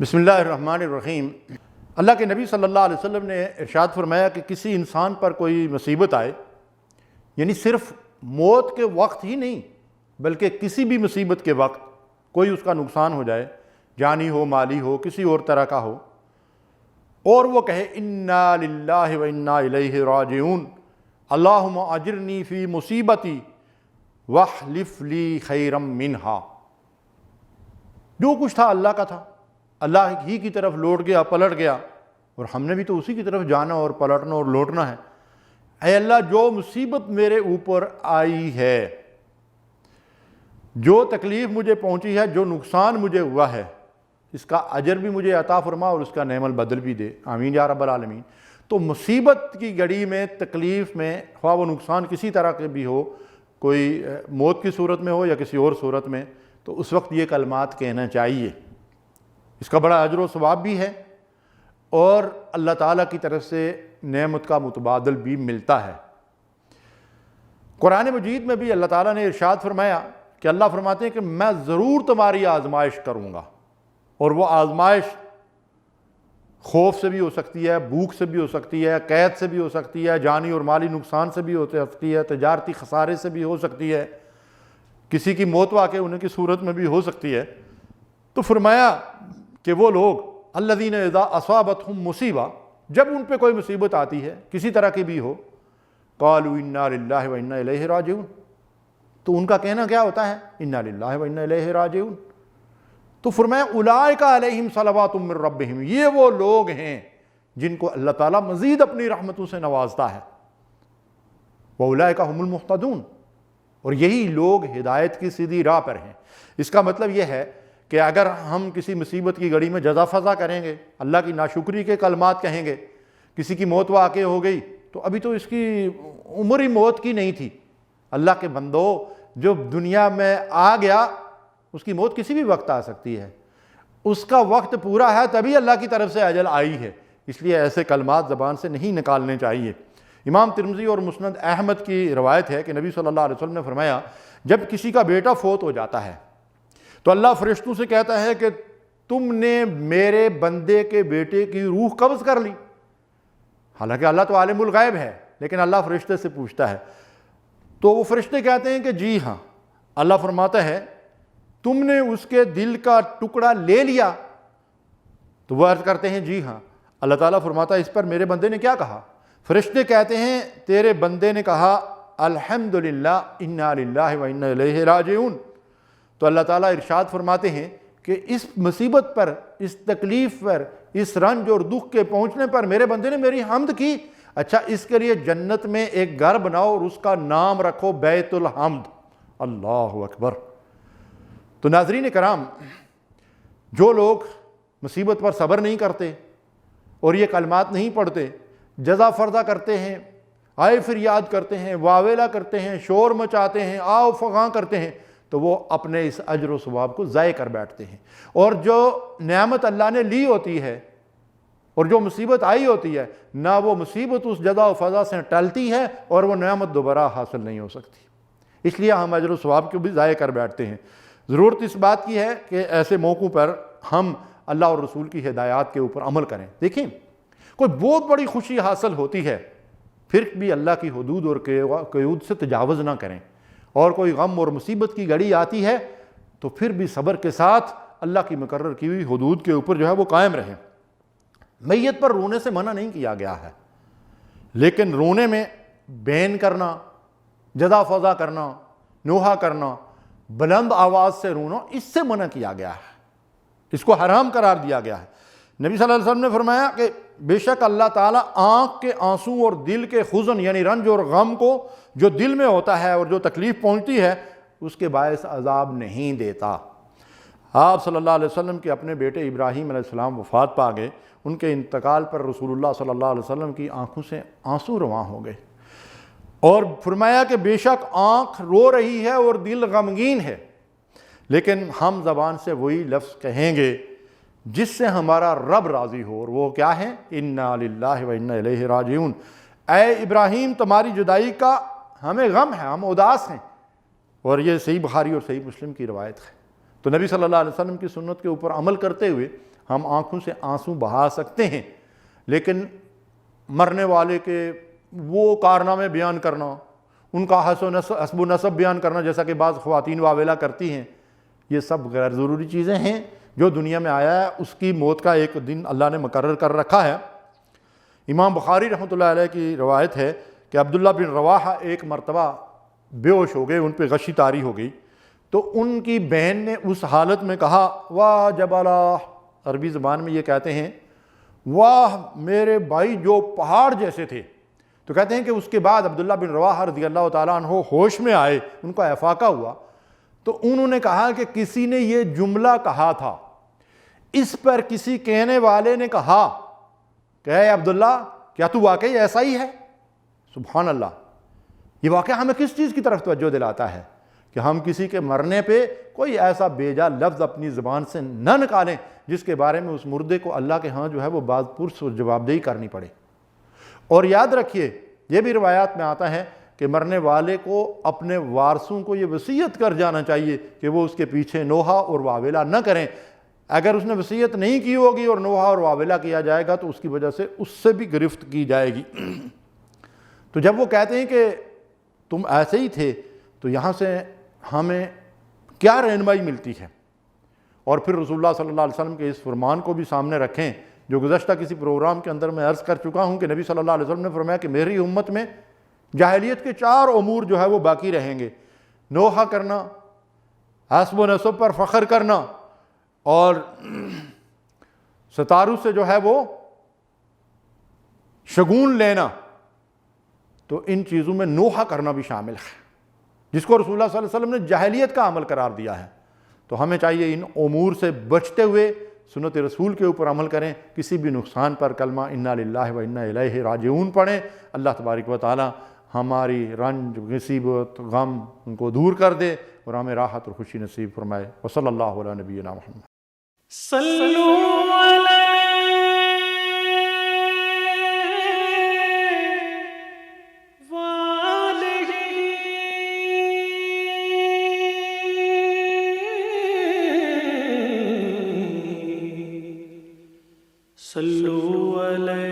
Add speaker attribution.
Speaker 1: بسم اللہ الرحمن الرحیم۔ اللہ کے نبی صلی اللہ علیہ وسلم نے ارشاد فرمایا کہ کسی انسان پر کوئی مصیبت آئے، یعنی صرف موت کے وقت ہی نہیں بلکہ کسی بھی مصیبت کے وقت کوئی اس کا نقصان ہو جائے، جانی ہو، مالی ہو، کسی اور طرح کا ہو، اور وہ کہے انا للہ و انا الیہ راجعون، اللہم اجرنی فی مصیبتی واخلف لی خیرا منہا۔ جو کچھ تھا اللہ کا تھا، اللہ ہی کی طرف لوٹ گیا، پلٹ گیا، اور ہم نے بھی تو اسی کی طرف جانا اور پلٹنا اور لوٹنا ہے۔ اے اللہ، جو مصیبت میرے اوپر آئی ہے، جو تکلیف مجھے پہنچی ہے، جو نقصان مجھے ہوا ہے، اس کا اجر بھی مجھے عطا فرما اور اس کا نعم البدل بھی دے، آمین یا رب العالمین۔ تو مصیبت کی گھڑی میں، تکلیف میں، خواہ وہ نقصان کسی طرح کے بھی ہو، کوئی موت کی صورت میں ہو یا کسی اور صورت میں، تو اس وقت یہ کلمات کہنا چاہیے۔ اس کا بڑا اجر و ثواب بھی ہے اور اللہ تعالیٰ کی طرف سے نعمت کا متبادل بھی ملتا ہے۔ قرآن مجید میں بھی اللہ تعالیٰ نے ارشاد فرمایا کہ اللہ فرماتے ہیں کہ میں ضرور تمہاری آزمائش کروں گا، اور وہ آزمائش خوف سے بھی ہو سکتی ہے، بھوک سے بھی ہو سکتی ہے، قید سے بھی ہو سکتی ہے، جانی اور مالی نقصان سے بھی ہو سکتی ہے، تجارتی خسارے سے بھی ہو سکتی ہے، کسی کی موت واقع ہونے کی صورت میں بھی ہو سکتی ہے۔ تو فرمایا کہ وہ لوگ الذین اذا اصابتہم مصیبہ، جب ان پہ کوئی مصیبت آتی ہے کسی طرح کی بھی ہو، قالوا انا للہ و انا الیہ راجعون، تو ان کا کہنا کیا ہوتا ہے؟ انا للہ و انا الیہ راجعون۔ تو فرمایا اولئک علیہم صلوات من ربہم، یہ وہ لوگ ہیں جن کو اللہ تعالیٰ مزید اپنی رحمتوں سے نوازتا ہے، واولئک ھم المہتدون، اور یہی لوگ ہدایت کی سیدھی راہ پر ہیں۔ اس کا مطلب یہ ہے کہ اگر ہم کسی مصیبت کی گھڑی میں جزا فضا کریں گے، اللہ کی ناشکری کے کلمات کہیں گے، کسی کی موت واقع ہو گئی تو ابھی تو اس کی عمر ہی موت کی نہیں تھی۔ اللہ کے بندو، جو دنیا میں آ گیا اس کی موت کسی بھی وقت آ سکتی ہے، اس کا وقت پورا ہے تبھی اللہ کی طرف سے اجل آئی ہے، اس لیے ایسے کلمات زبان سے نہیں نکالنے چاہیے۔ امام ترمذی اور مسند احمد کی روایت ہے کہ نبی صلی اللہ علیہ وسلم نے فرمایا جب کسی کا بیٹا فوت ہو جاتا ہے تو اللہ فرشتوں سے کہتا ہے کہ تم نے میرے بندے کے بیٹے کی روح قبض کر لی۔ حالانکہ اللہ تو عالم الغیب ہے، لیکن اللہ فرشتے سے پوچھتا ہے، تو وہ فرشتے کہتے ہیں کہ جی ہاں۔ اللہ فرماتا ہے تم نے اس کے دل کا ٹکڑا لے لیا؟ تو وہ عرض کرتے ہیں جی ہاں۔ اللہ تعالیٰ فرماتا ہے اس پر میرے بندے نے کیا کہا؟ فرشتے کہتے ہیں تیرے بندے نے کہا الحمدللہ انا للہ و انا الیہ راجعون۔ تو اللہ تعالیٰ ارشاد فرماتے ہیں کہ اس مصیبت پر، اس تکلیف پر، اس رنج اور دکھ کے پہنچنے پر میرے بندے نے میری حمد کی، اچھا اس کے لیے جنت میں ایک گھر بناؤ اور اس کا نام رکھو بیت الحمد۔ اللہ اکبر۔ تو ناظرین کرام، جو لوگ مصیبت پر صبر نہیں کرتے اور یہ کلمات نہیں پڑھتے، جزا فرضہ کرتے ہیں، آئے فریاد کرتے ہیں، واویلا کرتے ہیں، شور مچاتے ہیں، آؤ فغاں کرتے ہیں، تو وہ اپنے اس اجر و ثواب کو ضائع کر بیٹھتے ہیں، اور جو نعمت اللہ نے لی ہوتی ہے اور جو مصیبت آئی ہوتی ہے، نہ وہ مصیبت اس جزا و فضا سے ٹلتی ہے اور وہ نعمت دوبارہ حاصل نہیں ہو سکتی۔ اس لیے ہم اجر و ثواب کو بھی ضائع کر بیٹھتے ہیں۔ ضرورت اس بات کی ہے کہ ایسے موقعوں پر ہم اللہ اور رسول کی ہدایات کے اوپر عمل کریں۔ دیکھیں، کوئی بہت بڑی خوشی حاصل ہوتی ہے، پھر بھی اللہ کی حدود اور قیود سے تجاوز نہ کریں، اور کوئی غم اور مصیبت کی گھڑی آتی ہے تو پھر بھی صبر کے ساتھ اللہ کی مقرر کی ہوئی حدود کے اوپر جو ہے وہ قائم رہیں۔ میت پر رونے سے منع نہیں کیا گیا ہے، لیکن رونے میں بین کرنا، جزا فضا کرنا، نوحہ کرنا، بلند آواز سے رونا، اس سے منع کیا گیا ہے، اس کو حرام قرار دیا گیا ہے۔ نبی صلی اللہ علیہ وسلم نے فرمایا کہ بے شک اللہ تعالیٰ آنکھ کے آنسو اور دل کے حزن یعنی رنج اور غم کو جو دل میں ہوتا ہے اور جو تکلیف پہنچتی ہے اس کے باعث عذاب نہیں دیتا۔ آپ صلی اللہ علیہ وسلم کے اپنے بیٹے ابراہیم علیہ السلام وفات پا گئے، ان کے انتقال پر رسول اللہ صلی اللہ علیہ وسلم کی آنکھوں سے آنسو رواں ہو گئے، اور فرمایا کہ بے شک آنکھ رو رہی ہے اور دل غمگین ہے، لیکن ہم زبان سے وہی لفظ کہیں گے جس سے ہمارا رب راضی ہو، اور وہ کیا ہے؟ انا للہ و انا الیہ راجعون۔ اے ابراہیم، تمہاری جدائی کا ہمیں غم ہے، ہم اداس ہیں، اور یہ صحیح بخاری اور صحیح مسلم کی روایت ہے۔ تو نبی صلی اللہ علیہ وسلم کی سنت کے اوپر عمل کرتے ہوئے ہم آنکھوں سے آنسو بہا سکتے ہیں، لیکن مرنے والے کے وہ کارنامے بیان کرنا، ان کا حسب و نسب بیان کرنا جیسا کہ بعض خواتین واویلا کرتی ہیں، یہ سب غیر ضروری چیزیں ہیں۔ جو دنیا میں آیا ہے اس کی موت کا ایک دن اللہ نے مقرر کر رکھا ہے۔ امام بخاری رحمۃ اللہ علیہ کی روایت ہے کہ عبداللہ بن رواحہ ایک مرتبہ بے ہوش ہو گئے، ان پہ غشی طاری ہو گئی، تو ان کی بہن نے اس حالت میں کہا واہ جبلا، عربی زبان میں یہ کہتے ہیں واہ میرے بھائی جو پہاڑ جیسے تھے۔ تو کہتے ہیں کہ اس کے بعد عبداللہ بن رواحہ رضی اللہ تعالیٰ عنہ ہوش میں آئے، ان کا افاقہ ہوا، تو انہوں نے کہا کہ کسی نے یہ جملہ کہا تھا، اس پر کسی کہنے والے نے کہا کہ اے عبداللہ کیا تو واقعی ایسا ہی ہے؟ سبحان اللہ، یہ واقعہ ہمیں کس چیز کی طرف توجہ دلاتا ہے کہ ہم کسی کے مرنے پہ کوئی ایسا بیجا لفظ اپنی زبان سے نہ نکالیں جس کے بارے میں اس مردے کو اللہ کے ہاں جو ہے وہ بعض پرس و جواب دہی کرنی پڑے۔ اور یاد رکھیے یہ بھی روایات میں آتا ہے کہ مرنے والے کو اپنے وارثوں کو یہ وصیت کر جانا چاہیے کہ وہ اس کے پیچھے نوحہ اور واویلا نہ کریں۔ اگر اس نے وصیت نہیں کی ہوگی اور نوحہ اور واویلا کیا جائے گا تو اس کی وجہ سے اس سے بھی گرفت کی جائے گی۔ تو جب وہ کہتے ہیں کہ تم ایسے ہی تھے، تو یہاں سے ہمیں کیا رہنمائی ملتی ہے؟ اور پھر رسول اللہ صلی اللہ علیہ وسلم کے اس فرمان کو بھی سامنے رکھیں جو گزشتہ کسی پروگرام کے اندر میں عرض کر چکا ہوں کہ نبی صلی اللہ علیہ وسلم نے فرمایا کہ میری امت میں جاہلیت کے 4 امور جو ہے وہ باقی رہیں گے: نوحہ کرنا، حسب و نسب پر فخر کرنا، اور ستاروں سے جو ہے وہ شگون لینا۔ تو ان چیزوں میں نوحہ کرنا بھی شامل ہے، جس کو رسول اللہ صلی اللہ علیہ وسلم نے جاہلیت کا عمل قرار دیا ہے۔ تو ہمیں چاہیے ان امور سے بچتے ہوئے سنت رسول کے اوپر عمل کریں، کسی بھی نقصان پر کلمہ انا للہ و انا الیہ راجعون پڑھیں۔ اللہ تبارک و تعالی ہماری رنج، مصیبت، غم ان کو دور کر دے اور ہمیں راحت اور خوشی نصیب فرمائے۔ وصلی اللہ علی نبینا محمد۔
Speaker 2: صلوا علی صلوا علیہ